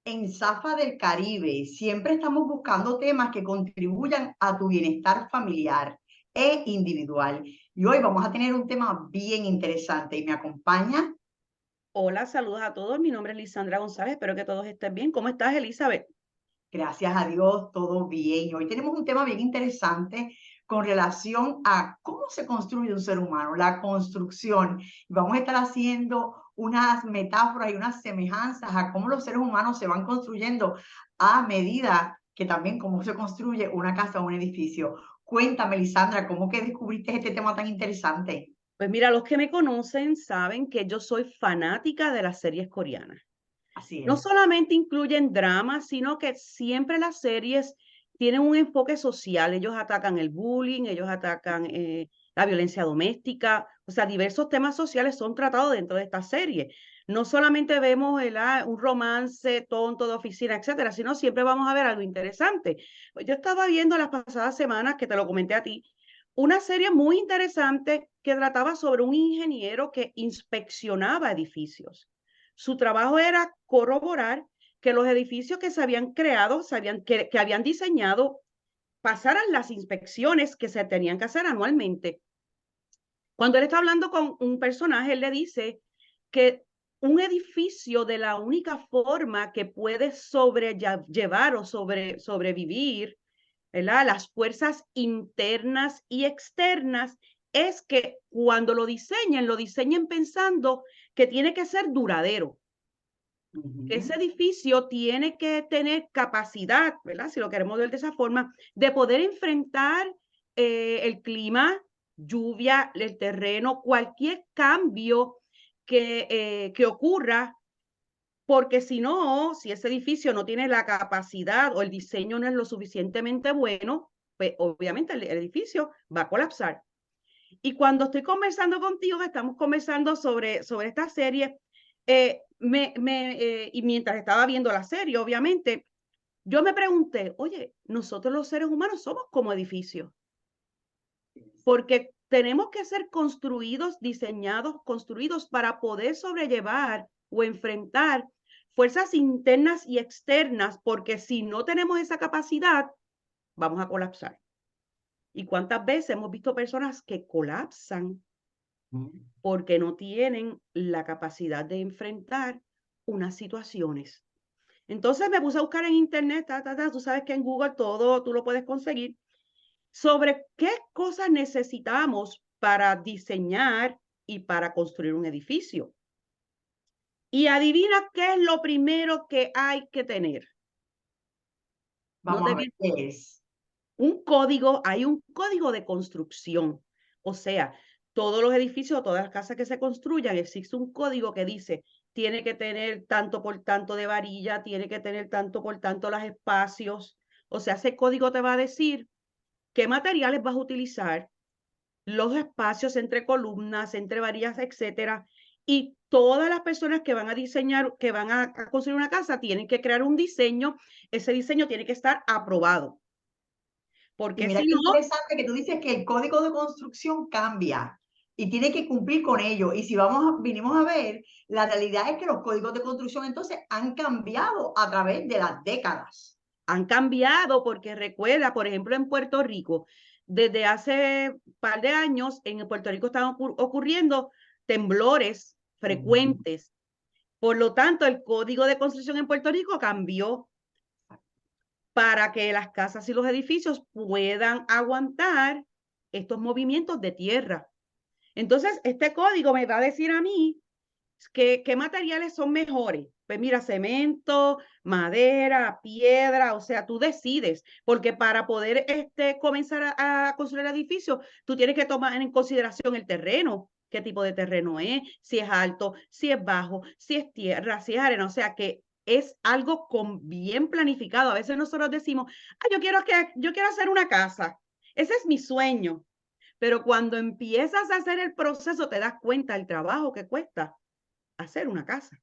En Zafa del Caribe siempre estamos buscando temas que contribuyan a tu bienestar familiar e individual. Y hoy vamos a tener un tema bien interesante y me acompaña. Hola, saludos a todos. Mi nombre es Lisandra González. Espero que todos estén bien. ¿Cómo estás, Elizabeth? Gracias a Dios, todo bien. Y hoy tenemos un tema bien interesante con relación a cómo se construye un ser humano, la construcción. Vamos a estar haciendo unas metáforas y unas semejanzas a cómo los seres humanos se van construyendo a medida que también cómo se construye una casa o un edificio. Cuéntame, Lisandra, ¿cómo que descubriste este tema tan interesante? Pues mira, los que me conocen saben que yo soy fanática de las series coreanas. Así No es. solamente incluyen dramas, sino que siempre las series tienen un enfoque social. Ellos atacan el bullying, ellos atacan la violencia doméstica, o sea, diversos temas sociales son tratados dentro de esta serie. No solamente vemos un romance tonto de oficina, etcétera, sino siempre vamos a ver algo interesante. Pues yo estaba viendo las pasadas semanas, que te lo comenté a ti, una serie muy interesante que trataba sobre un ingeniero que inspeccionaba edificios. Su trabajo era corroborar que los edificios que se habían creado, que habían diseñado, pasaran las inspecciones que se tenían que hacer anualmente. Cuando él está hablando con un personaje, él le dice que un edificio, de la única forma que puede sobrellevar o sobrevivir, ¿verdad? Las fuerzas internas y externas, es que cuando lo diseñen pensando que tiene que ser duradero. Ese Ujú. edificio tiene que tener capacidad, ¿verdad? Si lo queremos ver de esa forma, de poder enfrentar el clima, lluvia, el terreno, cualquier cambio que ocurra, porque si no, si ese edificio no tiene la capacidad o el diseño no es lo suficientemente bueno, pues obviamente el edificio va a colapsar. Y cuando estoy conversando contigo, que estamos conversando sobre esta serie, y mientras estaba viendo la serie, obviamente, yo me pregunté, oye, nosotros los seres humanos somos como edificios, porque tenemos que ser construidos, diseñados, construidos para poder sobrellevar o enfrentar fuerzas internas y externas, porque si no tenemos esa capacidad, vamos a colapsar. ¿Y cuántas veces hemos visto personas que colapsan porque no tienen la capacidad de enfrentar unas situaciones? Entonces me puse a buscar en internet, tú sabes que en Google todo tú lo puedes conseguir, sobre qué cosas necesitamos para diseñar y para construir un edificio. Y adivina qué es lo primero que hay que tener. No Vamos te a ver miento, qué es. hay un código de construcción. O sea, todos los edificios, todas las casas que se construyan, existe un código que dice, tiene que tener tanto por tanto de varilla, tiene que tener tanto por tanto los espacios. O sea, ese código te va a decir qué materiales vas a utilizar, los espacios entre columnas, entre varillas, etcétera. Y todas las personas que van a diseñar, que van a construir una casa, tienen que crear un diseño. Ese diseño tiene que estar aprobado, Y porque mira si qué no, interesante que tú dices que el código de construcción cambia y tiene que cumplir con ello. Y si vinimos a ver, la realidad es que los códigos de construcción entonces han cambiado a través de las décadas. han cambiado, porque recuerda, por ejemplo, en Puerto Rico, desde hace un par de años, en Puerto Rico están ocurriendo temblores Ujú. frecuentes. Por lo tanto, el código de construcción en Puerto Rico cambió para que las casas y los edificios puedan aguantar estos movimientos de tierra. Entonces, este código me va a decir a mí qué materiales son mejores. Pues mira, cemento, madera, piedra, o sea, tú decides, porque para poder comenzar a construir edificios, tú tienes que tomar en consideración el terreno, qué tipo de terreno es, si es alto, si es bajo, si es tierra, si es arena, o sea que es algo bien planificado. A veces nosotros decimos, ah, yo quiero hacer una casa, ese es mi sueño, pero cuando empiezas a hacer el proceso te das cuenta del trabajo que cuesta hacer una casa.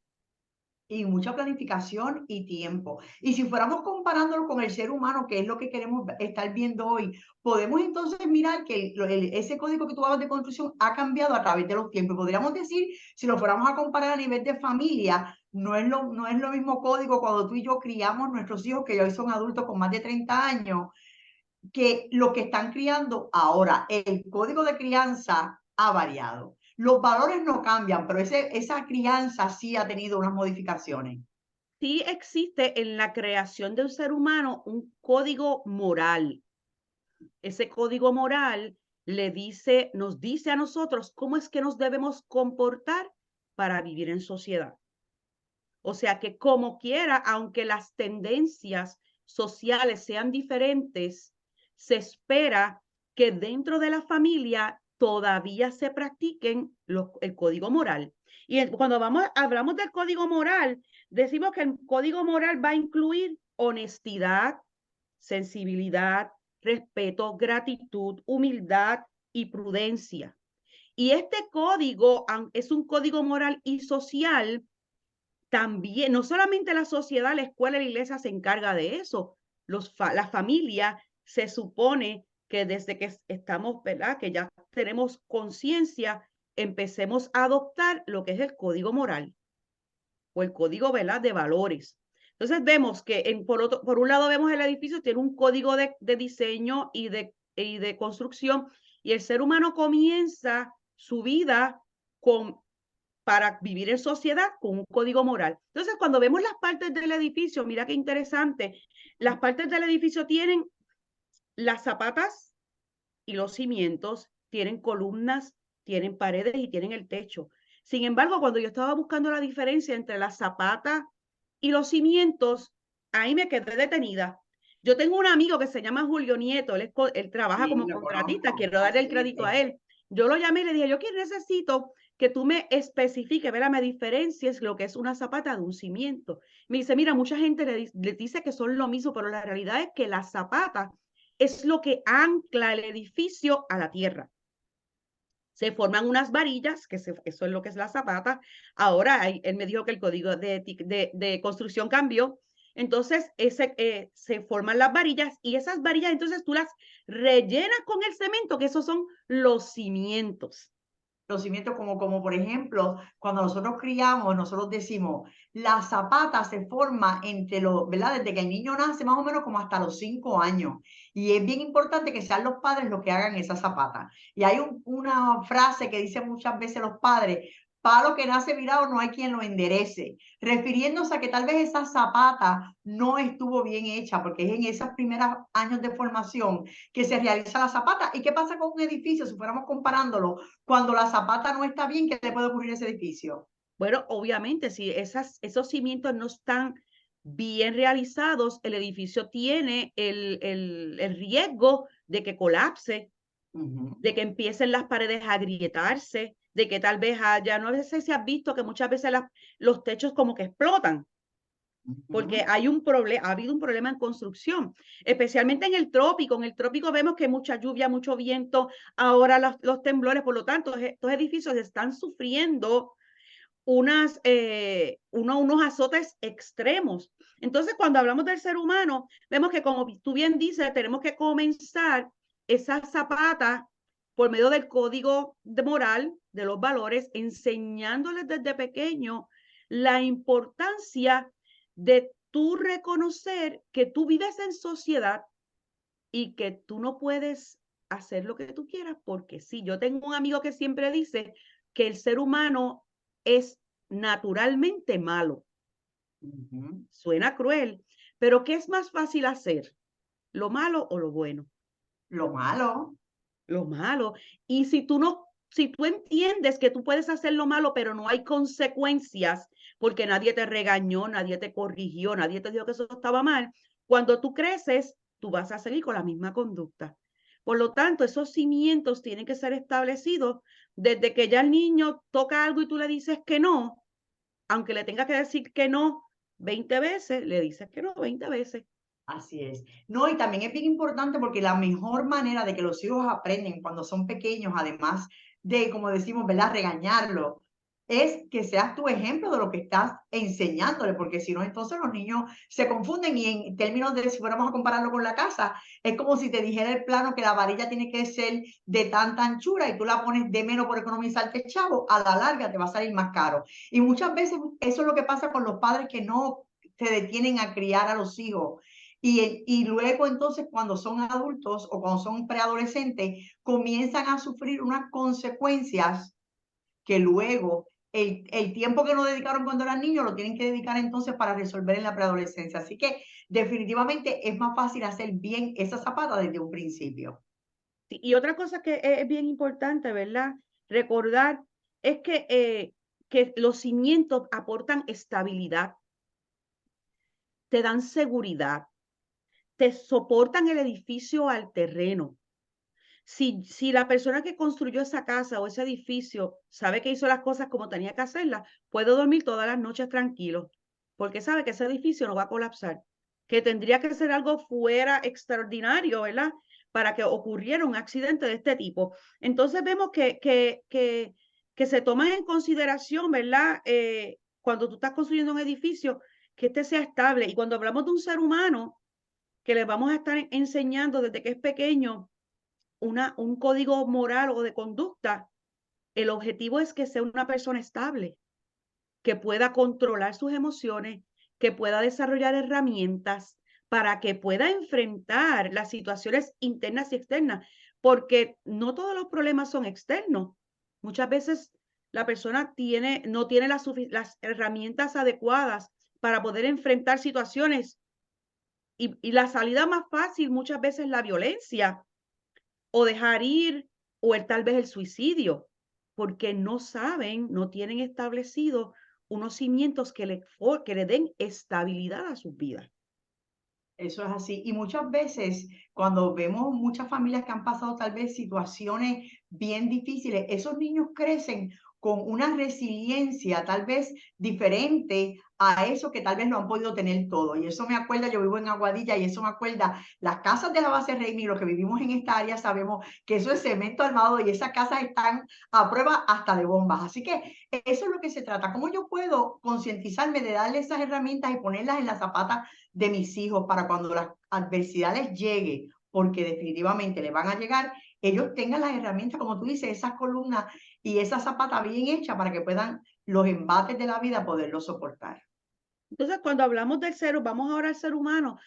Y mucha planificación y tiempo. Y si fuéramos comparándolo con el ser humano, que es lo que queremos estar viendo hoy, podemos entonces mirar que ese código que tú hablas de construcción ha cambiado a través de los tiempos. Podríamos decir, si lo fuéramos a comparar a nivel de familia, no es lo mismo código cuando tú y yo criamos nuestros hijos, que hoy son adultos con más de 30 años, que lo que están criando ahora. El código de crianza ha variado. Los valores no cambian, pero esa crianza sí ha tenido unas modificaciones. Sí existe en la creación de un ser humano un código moral. Ese código moral nos dice a nosotros cómo es que nos debemos comportar para vivir en sociedad. O sea que como quiera, aunque las tendencias sociales sean diferentes, se espera que dentro de la familia todavía se practiquen el código moral. Y cuando hablamos del código moral, decimos que el código moral va a incluir honestidad, sensibilidad, respeto, gratitud, humildad y prudencia. Y este código es un código moral y social también, no solamente la sociedad, la escuela y la iglesia se encarga de eso. La familia se supone que desde que estamos, ¿verdad? Que ya tenemos conciencia, empecemos a adoptar lo que es el código moral o el código, ¿verdad? De valores. Entonces vemos que por un lado vemos el edificio, tiene un código de diseño y de construcción, y el ser humano comienza su vida para vivir en sociedad con un código moral. Entonces, cuando vemos las partes del edificio, mira qué interesante, las partes del edificio tienen las zapatas y los cimientos, tienen columnas, tienen paredes y tienen el techo. Sin embargo, cuando yo estaba buscando la diferencia entre las zapatas y los cimientos, ahí me quedé detenida. Yo tengo un amigo que se llama Julio Nieto, él trabaja Sí, como lo contratista, conozco, quiero darle el crédito a así él. Yo lo llamé y le dije, yo necesito que tú me especifiques, ¿verdad? Me diferencies lo que es una zapata de un cimiento. Me dice, mira, mucha gente le dice que son lo mismo, pero la realidad es que la zapata es lo que ancla el edificio a la tierra. Se forman unas varillas, eso es lo que es la zapata. Ahora él me dijo que el código de construcción cambió. Entonces se forman las varillas y esas varillas entonces tú las rellenas con el cemento, que esos son los cimientos. los cimientos, como por ejemplo, cuando nosotros criamos, nosotros decimos, la zapata se forma entre los, ¿verdad? Desde que el niño nace, más o menos como hasta los 5 años. Y es bien importante que sean los padres los que hagan esa zapata. Y hay una frase que dicen muchas veces los padres, palo que nace virado no hay quien lo enderece, refiriéndose a que tal vez esa zapata no estuvo bien hecha, porque es en esos primeros años de formación que se realiza la zapata. ¿Y qué pasa con un edificio? Si fuéramos comparándolo, cuando la zapata no está bien, ¿qué le puede ocurrir a ese edificio? Bueno, obviamente, si esos cimientos no están bien realizados, el edificio tiene el riesgo de que colapse, de que empiecen las paredes a agrietarse, de que tal vez haya, no sé si has visto que muchas veces los techos como que explotan, porque ha habido un problema en construcción, especialmente en el trópico. En el trópico vemos que mucha lluvia, mucho viento, ahora los temblores, por lo tanto, estos edificios están sufriendo unos azotes extremos. Entonces, cuando hablamos del ser humano, vemos que, como tú bien dices, tenemos que comenzar esa zapata por medio del código de moral, de los valores, enseñándoles desde pequeño la importancia de tú reconocer que tú vives en sociedad y que tú no puedes hacer lo que tú quieras porque sí. Yo tengo un amigo que siempre dice que el ser humano es naturalmente malo. Suena cruel, pero ¿qué es más fácil hacer? ¿Lo malo o lo bueno? Lo malo. Lo malo. Y si tú entiendes que tú puedes hacer lo malo, pero no hay consecuencias, porque nadie te regañó, nadie te corrigió, nadie te dijo que eso estaba mal, cuando tú creces, tú vas a seguir con la misma conducta. Por lo tanto, esos cimientos tienen que ser establecidos desde que ya el niño toca algo y tú le dices que no, aunque le tengas que decir que no 20 veces, le dices que no 20 veces. Así es. No, y también es bien importante porque la mejor manera de que los hijos aprenden cuando son pequeños, además de, como decimos, ¿verdad? Regañarlo, es que seas tu ejemplo de lo que estás enseñándole, porque si no, entonces los niños se confunden y en términos de si fuéramos a compararlo con la casa, es como si te dijera el plano que la varilla tiene que ser de tanta anchura y tú la pones de menos por economizarte chavo, a la larga te va a salir más caro. Y muchas veces eso es lo que pasa con los padres que no se detienen a criar a los hijos. Y luego entonces cuando son adultos o cuando son preadolescentes, comienzan a sufrir unas consecuencias que luego el tiempo que no dedicaron cuando eran niños lo tienen que dedicar entonces para resolver en la preadolescencia. Así que definitivamente es más fácil hacer bien esa zapata desde un principio. Sí, y otra cosa que es bien importante, ¿verdad? Recordar es que los cimientos aportan estabilidad, te dan seguridad, te soportan el edificio al terreno. Si la persona que construyó esa casa o ese edificio sabe que hizo las cosas como tenía que hacerlas, puede dormir todas las noches tranquilo, porque sabe que ese edificio no va a colapsar, que tendría que ser algo fuera extraordinario, ¿verdad? Para que ocurriera un accidente de este tipo. Entonces vemos que se toman en consideración, ¿verdad? Cuando tú estás construyendo un edificio, que este sea estable. Y cuando hablamos de un ser humano, que le vamos a estar enseñando desde que es pequeño, un código moral o de conducta, el objetivo es que sea una persona estable, que pueda controlar sus emociones, que pueda desarrollar herramientas para que pueda enfrentar las situaciones internas y externas, porque no todos los problemas son externos. Muchas veces la persona no tiene las herramientas adecuadas para poder enfrentar situaciones y la salida más fácil muchas veces es la violencia o dejar ir, o tal vez el suicidio, porque no saben, no tienen establecido unos cimientos que le den estabilidad a sus vidas. Eso es así. Y muchas veces, cuando vemos muchas familias que han pasado tal vez situaciones bien difíciles, esos niños crecen con una resiliencia tal vez diferente a eso que tal vez no han podido tener todo. Y eso me acuerda, yo vivo en Aguadilla y eso me acuerda, las casas de la base Raimi, los que vivimos en esta área sabemos que eso es cemento armado y esas casas están a prueba hasta de bombas. Así que eso es lo que se trata. ¿Cómo yo puedo concientizarme de darle esas herramientas y ponerlas en la zapata de mis hijos para cuando las adversidades lleguen, porque definitivamente le van a llegar, ellos tengan las herramientas, como tú dices, esas columnas y esa zapata bien hecha para que puedan los embates de la vida poderlos soportar. Entonces, cuando hablamos del ser, vamos ahora al ser humano,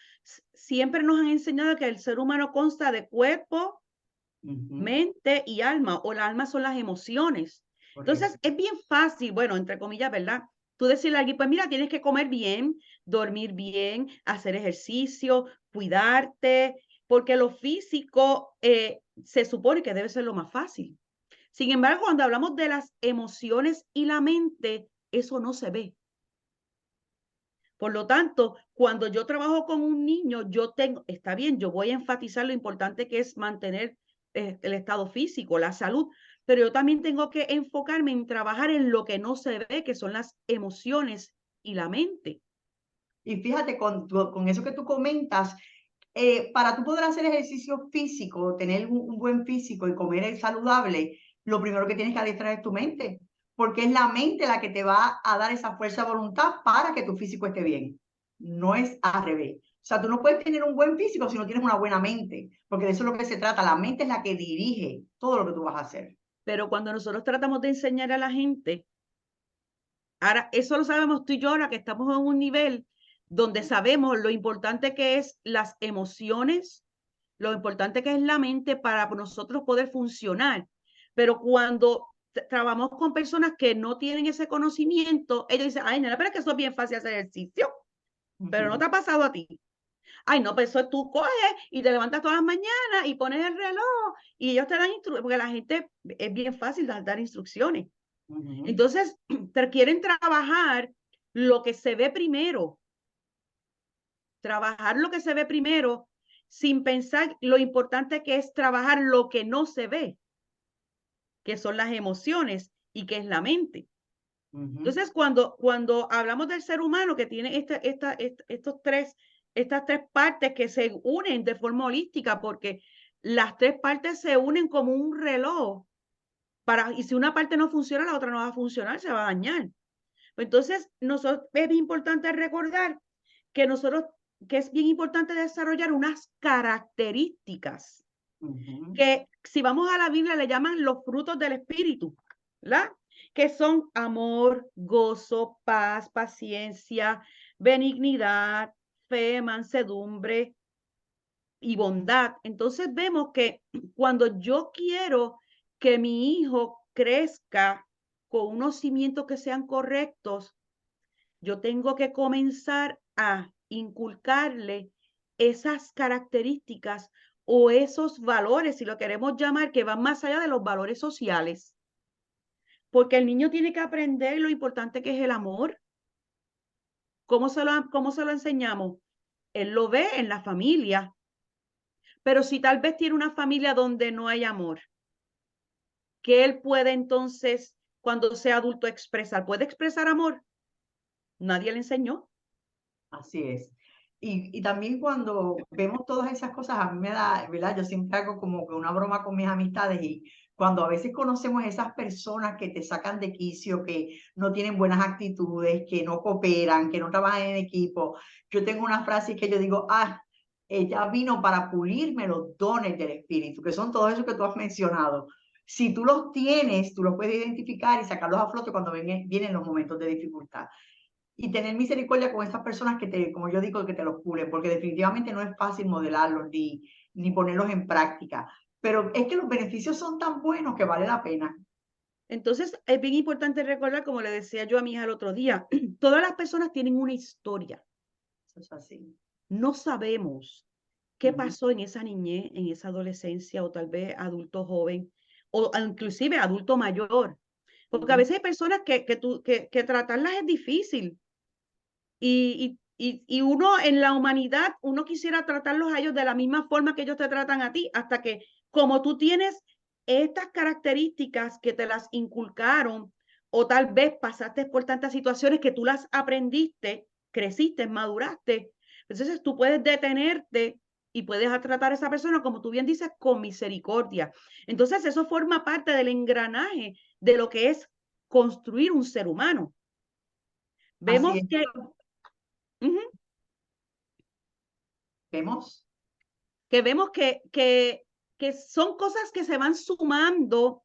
siempre nos han enseñado que el ser humano consta de cuerpo, Ujú, mente y alma, o el alma son las emociones. Entonces, correcto. es bien fácil, bueno, entre comillas, ¿verdad? Tú decirle a alguien, pues mira, tienes que comer bien, dormir bien, hacer ejercicio, cuidarte, porque lo físico se supone que debe ser lo más fácil. Sin embargo, cuando hablamos de las emociones y la mente, eso no se ve. Por lo tanto, cuando yo trabajo con un niño, está bien, yo voy a enfatizar lo importante que es mantener el estado físico, la salud, pero yo también tengo que enfocarme en trabajar en lo que no se ve, que son las emociones y la mente. Y fíjate, con eso que tú comentas, para tú poder hacer ejercicio físico, tener un buen físico y comer saludable, lo primero que tienes que adiestrar es tu mente, porque es la mente la que te va a dar esa fuerza de voluntad para que tu físico esté bien. No es al revés. O sea, tú no puedes tener un buen físico si no tienes una buena mente, porque de eso es lo que se trata. La mente es la que dirige todo lo que tú vas a hacer. Pero cuando nosotros tratamos de enseñar a la gente, ahora eso lo sabemos tú y yo ahora que estamos en un nivel donde sabemos lo importante que es las emociones, lo importante que es la mente para nosotros poder funcionar. Pero cuando trabajamos con personas que no tienen ese conocimiento, ellos dicen, ay, nena, pero es que eso es bien fácil hacer ejercicio, pero no te ha pasado a ti. Ay, no, pues eso tú coges y te levantas todas las mañanas y pones el reloj y ellos te dan instrucciones, porque la gente es bien fácil dar instrucciones. Ujú. Entonces, te quieren trabajar lo que se ve primero, trabajar lo que se ve primero sin pensar lo importante que es trabajar lo que no se ve, que son las emociones y que es la mente. Ujú. Entonces, cuando hablamos del ser humano que tiene estas tres partes que se unen de forma holística, porque las tres partes se unen como un reloj y si una parte no funciona, la otra no va a funcionar, se va a dañar. Entonces, es importante recordar que es bien importante desarrollar unas características que, si vamos a la Biblia, le llaman los frutos del Espíritu, ¿verdad? Que son amor, gozo, paz, paciencia, benignidad, fe, mansedumbre y bondad. Entonces vemos que cuando yo quiero que mi hijo crezca con unos cimientos que sean correctos, yo tengo que comenzar a inculcarle esas características o esos valores, si lo queremos llamar, que van más allá de los valores sociales. Porque el niño tiene que aprender lo importante que es el amor. ¿Cómo se lo enseñamos? Él lo ve en la familia, pero si tal vez tiene una familia donde no hay amor, ¿qué él puede entonces, cuando sea adulto, expresar? ¿Puede expresar amor? Nadie le enseñó. Así es. Y también cuando vemos todas esas cosas, a mí me da, ¿verdad? Yo siempre hago como que una broma con mis amistades y cuando a veces conocemos esas personas que te sacan de quicio, que no tienen buenas actitudes, que no cooperan, que no trabajan en equipo, yo tengo una frase que yo digo, ella vino para pulirme los dones del Espíritu, que son todos esos que tú has mencionado. Si tú los tienes, tú los puedes identificar y sacarlos a flote cuando vienen los momentos de dificultad y tener misericordia con esas personas que te, como yo digo, que te los pulen, porque definitivamente no es fácil modelarlos ni ponerlos en práctica. Pero es que los beneficios son tan buenos que vale la pena. Entonces, es bien importante recordar, como le decía yo a mi hija el otro día, todas las personas tienen una historia. Eso es así. No sabemos qué pasó en esa niñez, en esa adolescencia o tal vez adulto joven o inclusive adulto mayor. Porque a veces hay personas que tratarlas es difícil y uno en la humanidad, uno quisiera tratarlos a ellos de la misma forma que ellos te tratan a ti, hasta que como tú tienes estas características que te las inculcaron o tal vez pasaste por tantas situaciones que tú las aprendiste, creciste, maduraste, entonces tú puedes detenerte y puedes tratar a esa persona, como tú bien dices, con misericordia. Entonces eso forma parte del engranaje de lo que es construir un ser humano. Así Vemos es. que ujú, Vemos. vemos que son cosas que se van sumando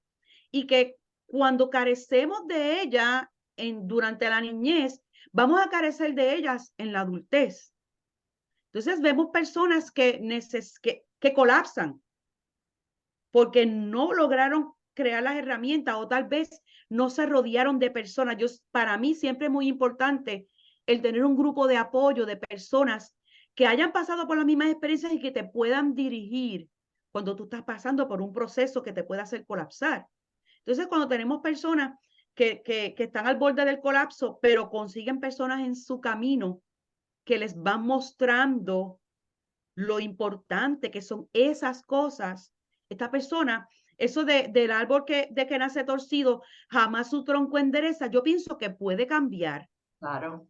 y que cuando carecemos de ella durante la niñez, vamos a carecer de ellas en la adultez. Entonces vemos personas que colapsan porque no lograron crear las herramientas o tal vez no se rodearon de personas. Para mí siempre es muy importante el tener un grupo de apoyo de personas que hayan pasado por las mismas experiencias y que te puedan dirigir cuando tú estás pasando por un proceso que te pueda hacer colapsar. Entonces, cuando tenemos personas que están al borde del colapso, pero consiguen personas en su camino que les van mostrando lo importante que son esas cosas. Esta persona, eso del árbol de que nace torcido, jamás su tronco endereza, yo pienso que puede cambiar. Claro.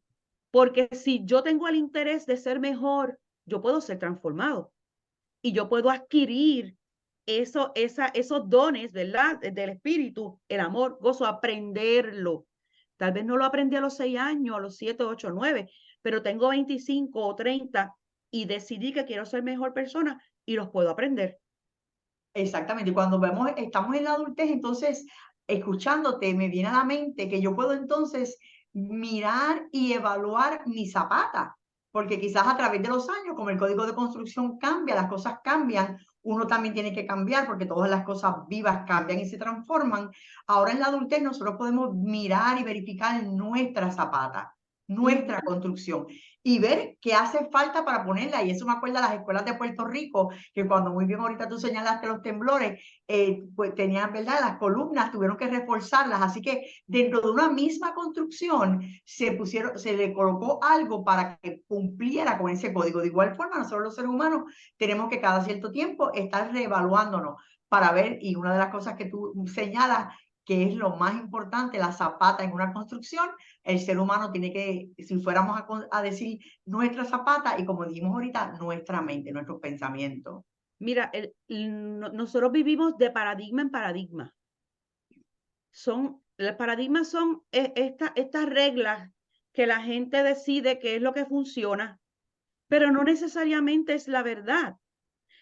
Porque si yo tengo el interés de ser mejor, yo puedo ser transformado y yo puedo adquirir esos dones, ¿verdad? Del espíritu, el amor, gozo, aprenderlo. Tal vez no lo aprendí a los 6 años, a los 7, 8, 9, pero tengo 25 o 30 y decidí que quiero ser mejor persona y los puedo aprender. Exactamente. Y cuando vemos, estamos en la adultez, entonces, escuchándote, me viene a la mente que yo puedo entonces mirar y evaluar mi zapata, porque quizás a través de los años, como el código de construcción cambia, las cosas cambian, uno también tiene que cambiar porque todas las cosas vivas cambian y se transforman. Ahora en la adultez nosotros podemos mirar y verificar nuestra zapata, nuestra Ujú. construcción y ver qué hace falta para ponerla. Y eso me acuerda a las escuelas de Puerto Rico, que cuando muy bien ahorita tú señalaste los temblores, pues tenían, ¿verdad? Las columnas tuvieron que reforzarlas, así que dentro de una misma construcción se le colocó algo para que cumpliera con ese código. De igual forma, nosotros los seres humanos tenemos que cada cierto tiempo estar reevaluándonos para ver, y una de las cosas que tú señalas, que es lo más importante, la zapata en una construcción, el ser humano tiene que, si fuéramos a decir nuestra zapata, y como dijimos ahorita, nuestra mente, nuestros pensamientos. Mira, nosotros vivimos de paradigma en paradigma. los paradigmas son estas reglas que la gente decide qué es lo que funciona, pero no necesariamente es la verdad.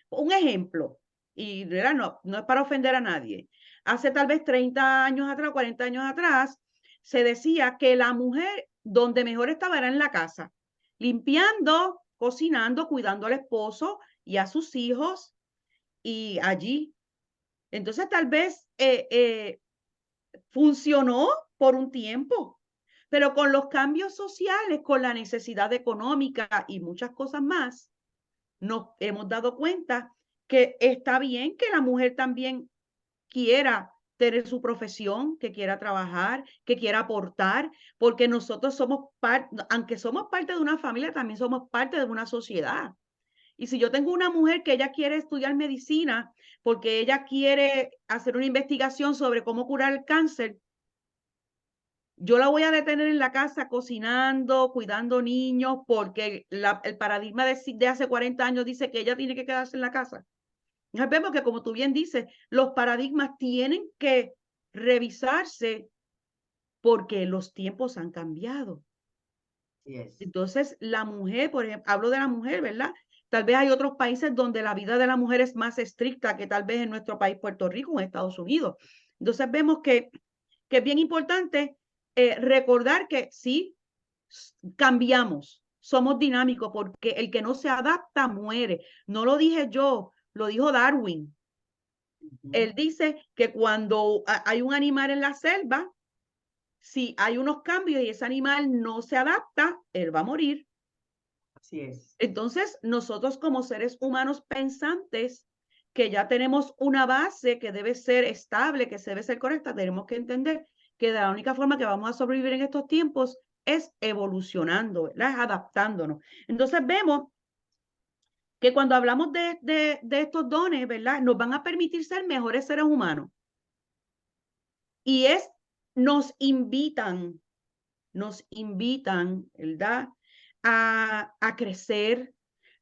Un ejemplo, y no es para ofender a nadie. Hace tal vez 30 años atrás, 40 años atrás, se decía que la mujer donde mejor estaba era en la casa, limpiando, cocinando, cuidando al esposo y a sus hijos, y allí. Entonces tal vez funcionó por un tiempo, pero con los cambios sociales, con la necesidad económica y muchas cosas más, nos hemos dado cuenta que está bien que la mujer también quiera tener su profesión, que quiera trabajar, que quiera aportar, porque nosotros somos parte, aunque somos parte de una familia, también somos parte de una sociedad. Y si yo tengo una mujer que ella quiere estudiar medicina porque ella quiere hacer una investigación sobre cómo curar el cáncer, yo la voy a detener en la casa cocinando, cuidando niños, porque el paradigma de hace 40 años dice que ella tiene que quedarse en la casa. Entonces vemos que, como tú bien dices, los paradigmas tienen que revisarse porque los tiempos han cambiado. Yes. Entonces, la mujer, por ejemplo, hablo de la mujer, ¿verdad? Tal vez hay otros países donde la vida de la mujer es más estricta que tal vez en nuestro país, Puerto Rico, en Estados Unidos. Entonces, vemos que es bien importante recordar que sí, cambiamos, somos dinámicos, porque el que no se adapta muere. No lo dije yo, lo dijo Darwin. Él dice que cuando hay un animal en la selva, si hay unos cambios y ese animal no se adapta, él va a morir. Así es. Entonces, nosotros como seres humanos pensantes, que ya tenemos una base que debe ser estable, que debe ser correcta, tenemos que entender que la única forma que vamos a sobrevivir en estos tiempos es evolucionando, ¿verdad? Es adaptándonos. Entonces vemos que cuando hablamos de estos dones, ¿verdad? Nos van a permitir ser mejores seres humanos. Y nos invitan, ¿verdad? A crecer,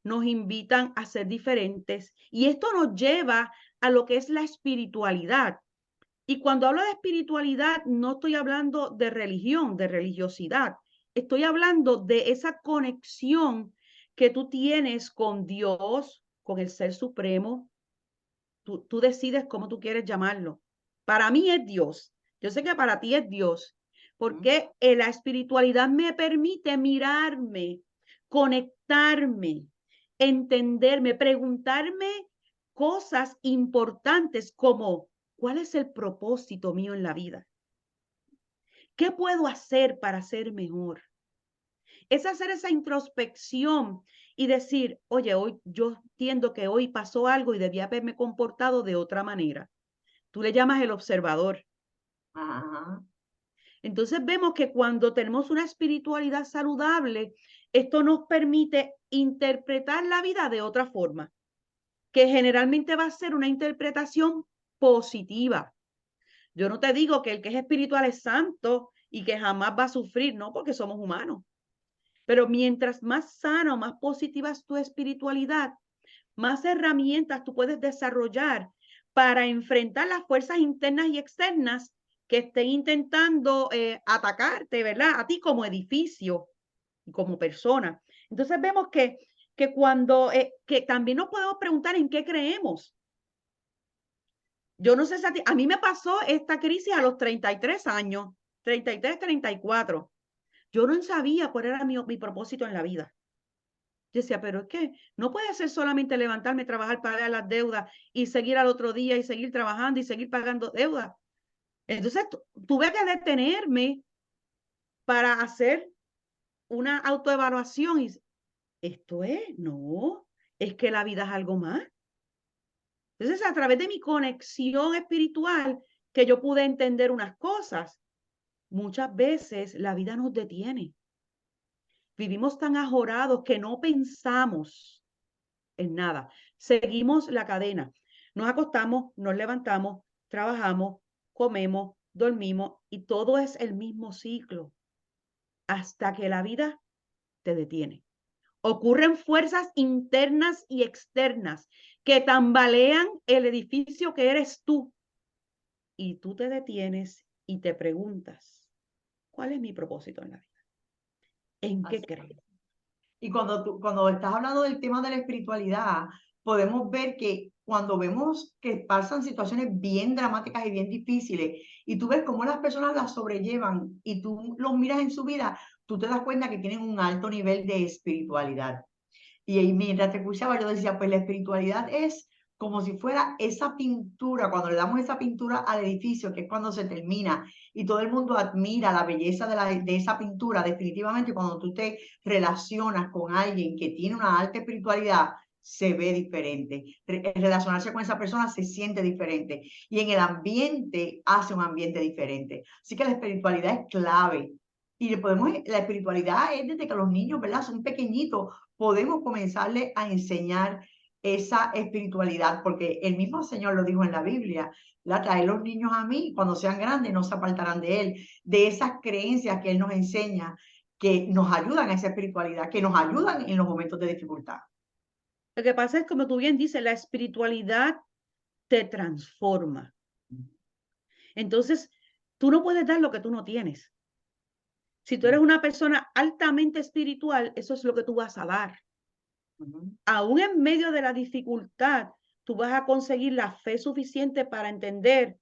nos invitan a ser diferentes. Y esto nos lleva a lo que es la espiritualidad. Y cuando hablo de espiritualidad, no estoy hablando de religión, de religiosidad. Estoy hablando de esa conexión que tú tienes con Dios, con el Ser Supremo. Tú decides cómo tú quieres llamarlo. Para mí es Dios. Yo sé que para ti es Dios, porque la espiritualidad me permite mirarme, conectarme, entenderme, preguntarme cosas importantes como, ¿cuál es el propósito mío en la vida? ¿Qué puedo hacer para ser mejor? Es hacer esa introspección y decir, oye, hoy yo entiendo que hoy pasó algo y debía haberme comportado de otra manera. Tú le llamas el observador. Ajá. Entonces vemos que cuando tenemos una espiritualidad saludable, esto nos permite interpretar la vida de otra forma, que generalmente va a ser una interpretación positiva. Yo no te digo que el que es espiritual es santo y que jamás va a sufrir, no, porque somos humanos. Pero mientras más sana o más positiva es tu espiritualidad, más herramientas tú puedes desarrollar para enfrentar las fuerzas internas y externas que estén intentando atacarte, ¿verdad? A ti como edificio, como persona. Entonces vemos que cuando, que también nos podemos preguntar en qué creemos. Yo no sé si a mí me pasó esta crisis a los 33 años, 33, 34. Yo no sabía cuál era mi propósito en la vida. Yo decía, pero es que no puede ser solamente levantarme, trabajar, pagar las deudas y seguir al otro día y seguir trabajando y seguir pagando deudas. Entonces tuve que detenerme para hacer una autoevaluación y no, es que la vida es algo más. Entonces, a través de mi conexión espiritual, que yo pude entender unas cosas, muchas veces la vida nos detiene. Vivimos tan ajorados que no pensamos en nada. Seguimos la cadena. Nos acostamos, nos levantamos, trabajamos, comemos, dormimos y todo es el mismo ciclo hasta que la vida te detiene. Ocurren fuerzas internas y externas que tambalean el edificio que eres tú y tú te detienes y te preguntas, ¿cuál es mi propósito en la vida? ¿En qué Así creo? es. Y cuando estás hablando del tema de la espiritualidad, podemos ver que cuando vemos que pasan situaciones bien dramáticas y bien difíciles, y tú ves cómo las personas las sobrellevan y tú los miras en su vida, tú te das cuenta que tienen un alto nivel de espiritualidad. Y ahí mientras te escuchaba, yo decía, pues la espiritualidad es como si fuera esa pintura, cuando le damos esa pintura al edificio, que es cuando se termina, y todo el mundo admira la belleza de esa pintura, definitivamente cuando tú te relacionas con alguien que tiene una alta espiritualidad, se ve diferente. Relacionarse con esa persona se siente diferente. Y en el ambiente hace un ambiente diferente. Así que la espiritualidad es clave. Y la espiritualidad es desde que los niños, ¿verdad? Son pequeñitos, podemos comenzarle a enseñar esa espiritualidad, porque el mismo Señor lo dijo en la Biblia, la trae los niños a mí, cuando sean grandes no se apartarán de Él, de esas creencias que Él nos enseña, que nos ayudan a esa espiritualidad, que nos ayudan en los momentos de dificultad. Lo que pasa es, como tú bien dices, la espiritualidad te transforma. Entonces, tú no puedes dar lo que tú no tienes. Si tú eres una persona altamente espiritual, eso es lo que tú vas a dar. Aún en medio de la dificultad, tú vas a conseguir la fe suficiente para entender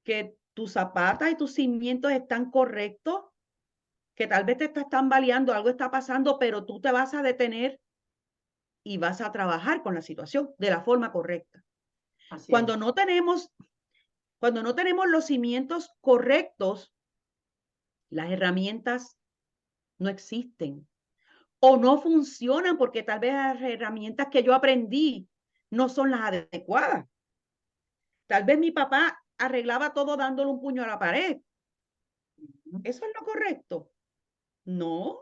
que tus zapatas y tus cimientos están correctos, que tal vez te estás tambaleando, algo está pasando, pero tú te vas a detener y vas a trabajar con la situación de la forma correcta. Así Cuando es. no tenemos, cuando no tenemos los cimientos correctos, las herramientas no existen o no funcionan porque tal vez las herramientas que yo aprendí no son las adecuadas. Tal vez mi papá arreglaba todo dándole un puño a la pared. ¿Eso es lo correcto? No.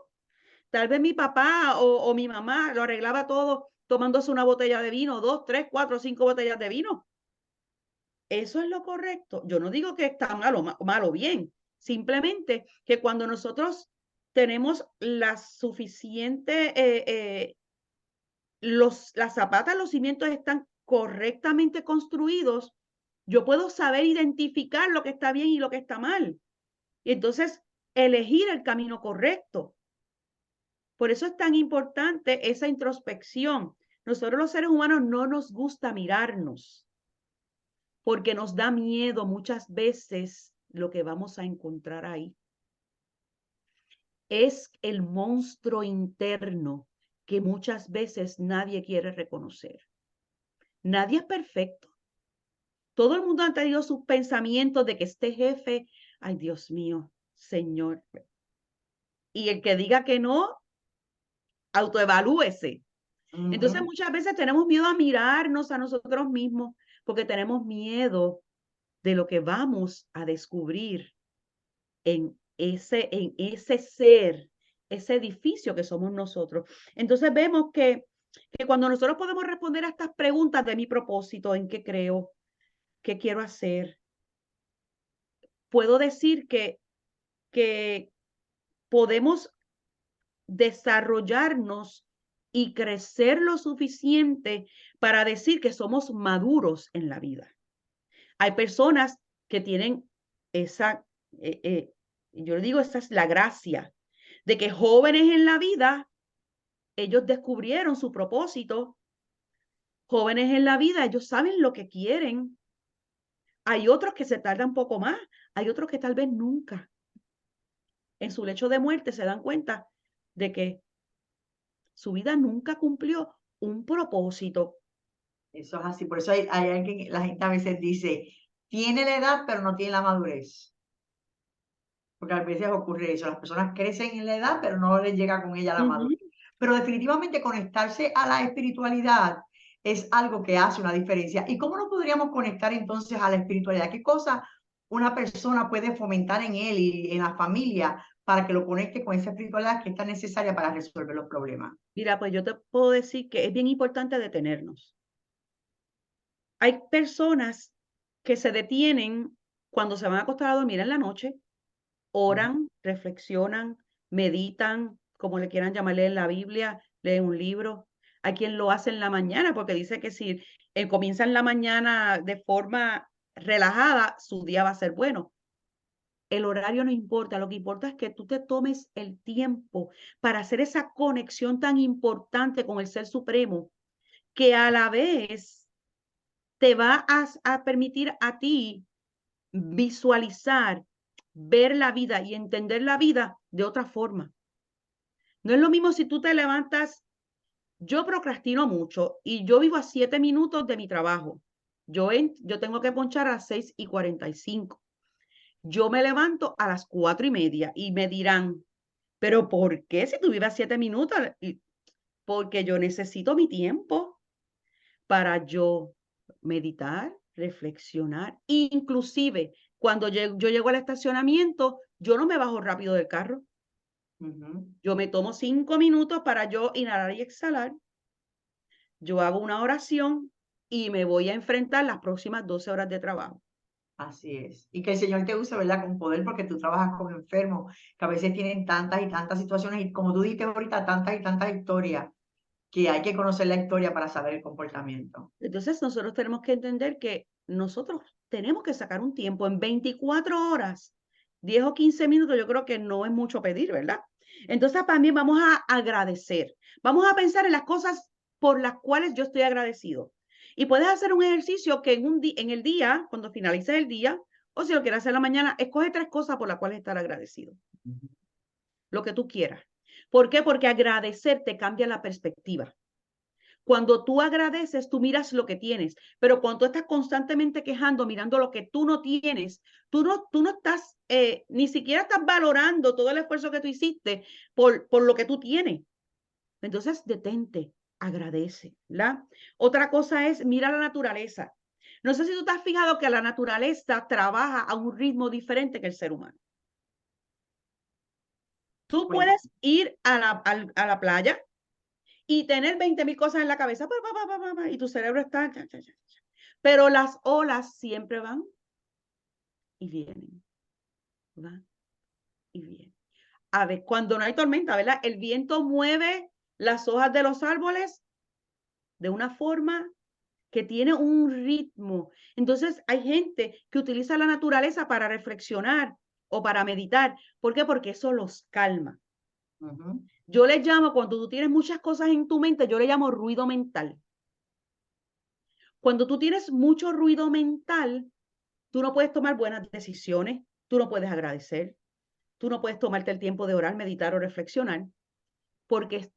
Tal vez mi papá o mi mamá lo arreglaba todo tomándose una botella de vino, 2, 3, 4, 5 botellas de vino. ¿Eso es lo correcto? Yo no digo que está mal o bien. Simplemente que cuando nosotros tenemos la suficiente, las zapatas, los cimientos están correctamente construidos, yo puedo saber identificar lo que está bien y lo que está mal. Y entonces elegir el camino correcto. Por eso es tan importante esa introspección. Nosotros los seres humanos no nos gusta mirarnos porque nos da miedo muchas veces lo que vamos a encontrar ahí. Es el monstruo interno que muchas veces nadie quiere reconocer. Nadie es perfecto. Todo el mundo ha tenido sus pensamientos de que este jefe, ay Dios mío, Señor. Y el que diga que no, autoevalúese. Entonces Ujú. muchas veces tenemos miedo a mirarnos a nosotros mismos porque tenemos miedo de lo que vamos a descubrir en ese ser, ese edificio que somos nosotros. Entonces vemos que cuando nosotros podemos responder a estas preguntas de mi propósito, en qué creo, qué quiero hacer, puedo decir que podemos desarrollarnos y crecer lo suficiente para decir que somos maduros en la vida. Hay personas que tienen esa, yo le digo, esa es la gracia, de que jóvenes en la vida, ellos descubrieron su propósito, jóvenes en la vida, ellos saben lo que quieren. Hay otros que se tardan un poco más, hay otros que tal vez nunca. En su lecho de muerte se dan cuenta de que su vida nunca cumplió un propósito. Eso es así. Por eso hay alguien, la gente a veces dice, tiene la edad, pero no tiene la madurez. Porque a veces ocurre eso, las personas crecen en la edad, pero no les llega con ella la Ujú. madurez. Pero definitivamente conectarse a la espiritualidad es algo que hace una diferencia. ¿Y cómo nos podríamos conectar entonces a la espiritualidad? ¿Qué cosa una persona puede fomentar en él y en la familia para que lo conecte con esa espiritualidad que es tan necesaria para resolver los problemas? Mira, pues yo te puedo decir que es bien importante detenernos. Hay personas que se detienen cuando se van a acostar a dormir en la noche, oran, reflexionan, meditan, como le quieran llamarle en la Biblia, leen un libro. Hay quien lo hace en la mañana porque dice que si comienza en la mañana de forma relajada, su día va a ser bueno. el horario no importa, lo que importa es que tú te tomes el tiempo para hacer esa conexión tan importante con el Ser Supremo, que a la vez te va a permitir a ti visualizar, ver la vida y entender la vida de otra forma. No es lo mismo si tú te levantas, yo procrastino mucho y yo vivo a 7 minutos de mi trabajo. Yo tengo que ponchar a las 6:45. Yo me levanto a las 4:30 y me dirán, pero ¿por qué si tú vives a 7 minutos? Porque yo necesito mi tiempo para yo meditar, reflexionar. Inclusive, cuando yo llego al estacionamiento, yo no me bajo rápido del carro. Yo me tomo 5 minutos para yo inhalar y exhalar. Yo hago una oración y me voy a enfrentar las próximas 12 horas de trabajo. Así es. Y que el Señor te use, ¿verdad? Con poder, porque tú trabajas con enfermos, que a veces tienen tantas y tantas situaciones, y como tú dijiste ahorita, tantas y tantas historias, que hay que conocer la historia para saber el comportamiento. Entonces, nosotros tenemos que entender que nosotros tenemos que sacar un tiempo en 24 horas, 10 o 15 minutos, yo creo que no es mucho pedir, ¿verdad? Entonces, también vamos a agradecer. Vamos a pensar en las cosas por las cuales yo estoy agradecido. Y puedes hacer un ejercicio que en el día, cuando finalices el día, o si lo quieres hacer en la mañana, escoge 3 cosas por las cuales estar agradecido. Lo que tú quieras. ¿Por qué? Porque agradecer te cambia la perspectiva. Cuando tú agradeces, tú miras lo que tienes, pero cuando tú estás constantemente quejando, mirando lo que tú no tienes, tú no estás, ni siquiera estás valorando todo el esfuerzo que tú hiciste por lo que tú tienes. Entonces, detente, agradece, ¿verdad? Otra cosa es, mira la naturaleza. No sé si tú te has fijado que la naturaleza trabaja a un ritmo diferente que el ser humano. Tú Bueno, puedes ir a la playa y tener 20,000 cosas en la cabeza, y tu cerebro está, pero las olas siempre van y vienen, van y vienen. A ver, cuando no hay tormenta, ¿verdad? El viento mueve las hojas de los árboles de una forma que tiene un ritmo. Entonces, hay gente que utiliza la naturaleza para reflexionar o para meditar. ¿Por qué? Porque eso los calma. Yo le llamo, cuando tú tienes muchas cosas en tu mente, yo le llamo ruido mental. Cuando tú tienes mucho ruido mental, tú no puedes tomar buenas decisiones, tú no puedes agradecer, tú no puedes tomarte el tiempo de orar, meditar o reflexionar, porque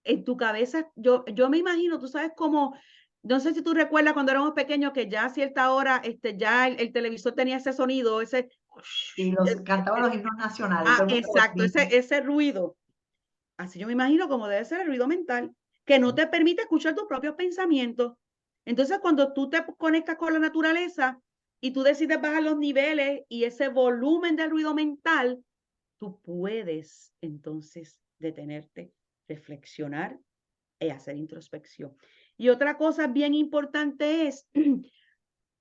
en tu cabeza, yo me imagino, tú sabes cómo, no sé si tú recuerdas cuando éramos pequeños que ya a cierta hora, ya el televisor tenía ese sonido, ese, y los cantaban los himnos nacionales, todo el mundo los exacto, ese ruido. Así yo me imagino cómo debe ser el ruido mental, que no te permite escuchar tus propios pensamientos. Entonces, cuando tú te conectas con la naturaleza y tú decides bajar los niveles y ese volumen del ruido mental, tú puedes entonces detenerte, reflexionar y hacer introspección. Y otra cosa bien importante es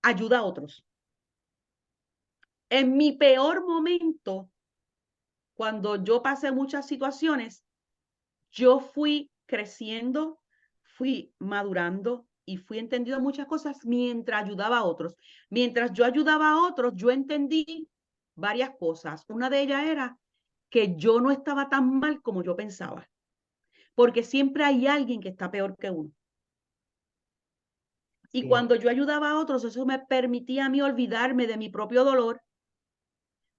ayuda a otros. En mi peor momento, cuando yo pasé muchas situaciones, yo fui creciendo, fui madurando y fui entendiendo muchas cosas mientras ayudaba a otros. Mientras yo ayudaba a otros, yo entendí varias cosas. Una de ellas era que yo no estaba tan mal como yo pensaba, porque siempre hay alguien que está peor que uno. Y Sí, cuando yo ayudaba a otros, eso me permitía a mí olvidarme de mi propio dolor,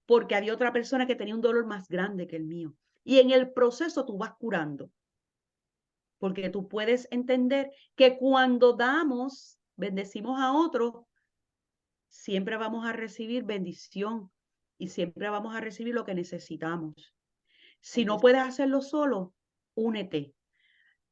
porque había otra persona que tenía un dolor más grande que el mío. Y en el proceso tú vas curando. Porque tú puedes entender que cuando damos, bendecimos a otros, siempre vamos a recibir bendición y siempre vamos a recibir lo que necesitamos. Si no puedes hacerlo solo, únete,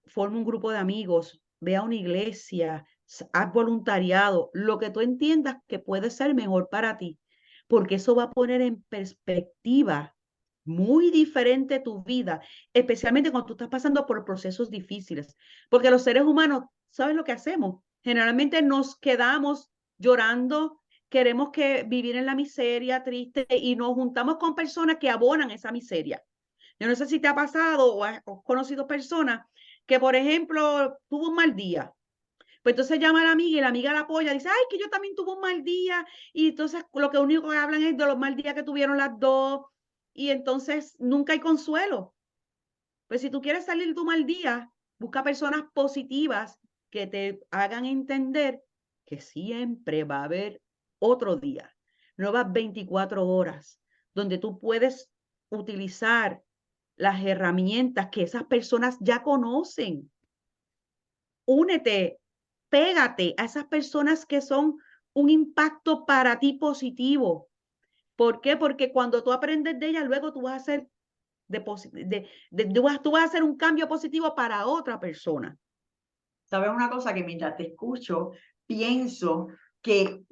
forma un grupo de amigos, ve a una iglesia, haz voluntariado, lo que tú entiendas que puede ser mejor para ti, porque eso va a poner en perspectiva muy diferente tu vida, especialmente cuando tú estás pasando por procesos difíciles, porque los seres humanos, ¿sabes lo que hacemos? Generalmente nos quedamos llorando, queremos que vivir en la miseria triste y nos juntamos con personas que abonan esa miseria. Yo no sé si te ha pasado o has conocido personas que, por ejemplo, tuvo un mal día, Pues entonces llama a la amiga y la amiga la apoya, dice, ay, que yo también tuve un mal día. Y entonces lo que único que hablan es de los mal días que tuvieron las dos. Y entonces nunca hay consuelo. Pues si tú quieres salir de tu mal día, busca personas positivas que te hagan entender que siempre va a haber otro día, nuevas 24 horas, donde tú puedes utilizar las herramientas que esas personas ya conocen. Únete, pégate a esas personas que son un impacto para ti positivo. ¿Por qué? Porque cuando tú aprendes de ellas, luego tú vas a hacer tú vas a hacer un cambio positivo para otra persona. ¿Sabes una cosa? Que mientras te escucho, pienso que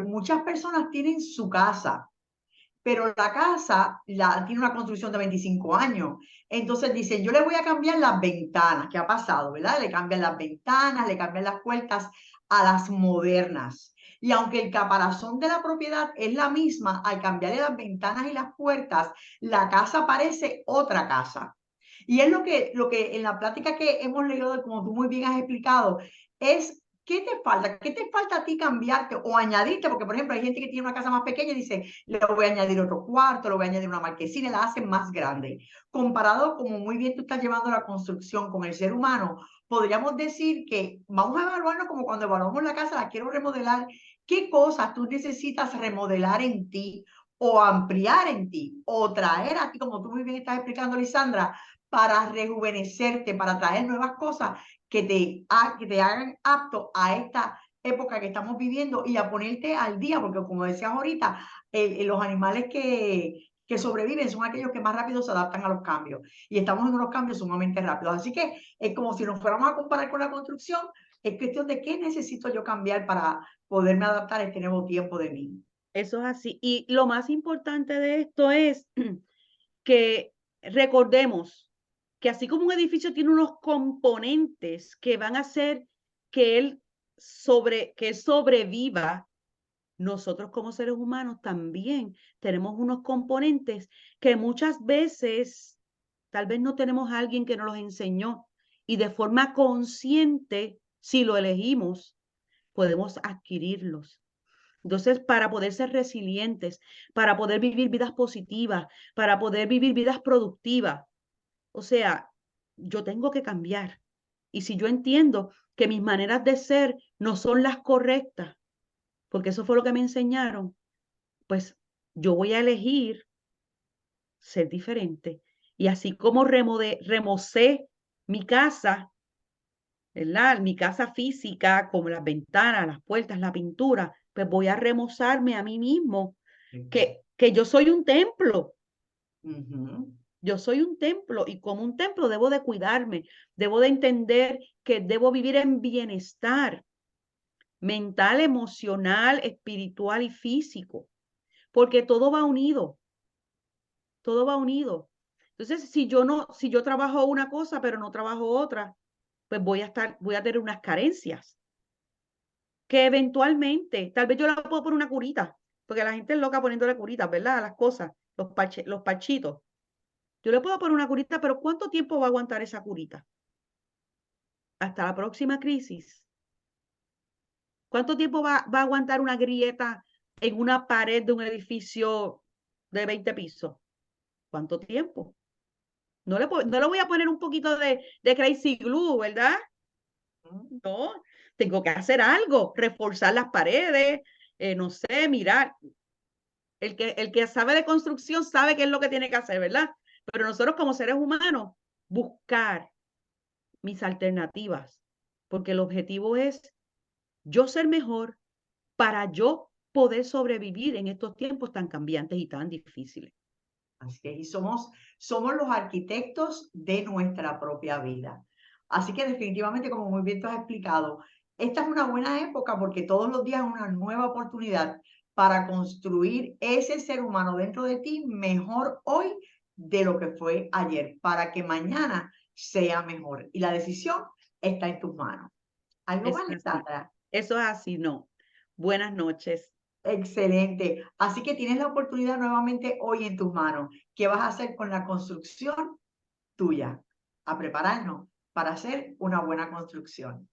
muchas personas tienen su casa, pero la casa tiene una construcción de 25 años. Entonces dicen, yo le voy a cambiar las ventanas. ¿Qué ha pasado, verdad? Le cambian las ventanas, le cambian las puertas a las modernas. Y aunque el caparazón de la propiedad es la misma, al cambiarle las ventanas y las puertas, la casa parece otra casa. Y es lo que en la plática que hemos leído, como tú muy bien has explicado, es ¿qué te falta? ¿Qué te falta a ti cambiarte o añadirte? Porque, por ejemplo, hay gente que tiene una casa más pequeña y dice, le voy a añadir otro cuarto, le voy a añadir una marquesina, y la hacen más grande. Comparado, como muy bien tú estás llevando la construcción con el ser humano, podríamos decir que vamos a evaluarnos como cuando evaluamos la casa, la quiero remodelar, ¿qué cosas tú necesitas remodelar en ti o ampliar en ti o traer a ti, como tú muy bien estás explicando, Lisandra, para rejuvenecerte, para traer nuevas cosas que te hagan apto a esta época que estamos viviendo y a ponerte al día, porque como decías ahorita, los animales que sobreviven son aquellos que más rápido se adaptan a los cambios y estamos en unos cambios sumamente rápidos. Así que es como si nos fuéramos a comparar con la construcción, es cuestión de qué necesito yo cambiar para poderme adaptar a este nuevo tiempo de mí. Eso es así. Y lo más importante de esto es que recordemos que así como un edificio tiene unos componentes que van a hacer que él sobreviva, nosotros como seres humanos también tenemos unos componentes que muchas veces tal vez no tenemos a alguien que nos los enseñó y de forma consciente, si lo elegimos, podemos adquirirlos. Entonces, para poder ser resilientes, para poder vivir vidas positivas, para poder vivir vidas productivas, o sea, yo tengo que cambiar. Y si yo entiendo que mis maneras de ser no son las correctas, porque eso fue lo que me enseñaron, pues yo voy a elegir ser diferente. Y así como remocé mi casa, ¿verdad? Mi casa física, como las ventanas, las puertas, la pintura, pues voy a remozarme a mí mismo, que yo soy un templo. Ujú. Yo soy un templo y como un templo debo de cuidarme, debo de entender que debo vivir en bienestar mental, emocional, espiritual y físico, porque todo va unido, todo va unido. Entonces, si yo trabajo una cosa pero no trabajo otra, pues voy a tener unas carencias que eventualmente, tal vez yo la puedo poner una curita, porque la gente es loca poniéndole curitas, ¿verdad? A las cosas, los parchitos. Yo le puedo poner una curita, pero ¿cuánto tiempo va a aguantar esa curita? Hasta la próxima crisis. ¿Cuánto tiempo va a aguantar una grieta en una pared de un edificio de 20 pisos? ¿Cuánto tiempo? No le voy a poner un poquito de crazy glue, ¿verdad? No, tengo que hacer algo, reforzar las paredes, no sé, mirar. El que sabe de construcción sabe qué es lo que tiene que hacer, ¿verdad? Pero nosotros como seres humanos, buscar mis alternativas, porque el objetivo es yo ser mejor para yo poder sobrevivir en estos tiempos tan cambiantes y tan difíciles. Así que y somos los arquitectos de nuestra propia vida. Así que definitivamente, como muy bien tú has explicado, esta es una buena época porque todos los días es una nueva oportunidad para construir ese ser humano dentro de ti mejor hoy de lo que fue ayer, para que mañana sea mejor. Y la decisión está en tus manos. ¿Algo Eso más, es así. Lisandra? Eso es así, no. Buenas noches. Excelente. Así que tienes la oportunidad nuevamente hoy en tus manos. ¿Qué vas a hacer con la construcción tuya? A prepararnos para hacer una buena construcción.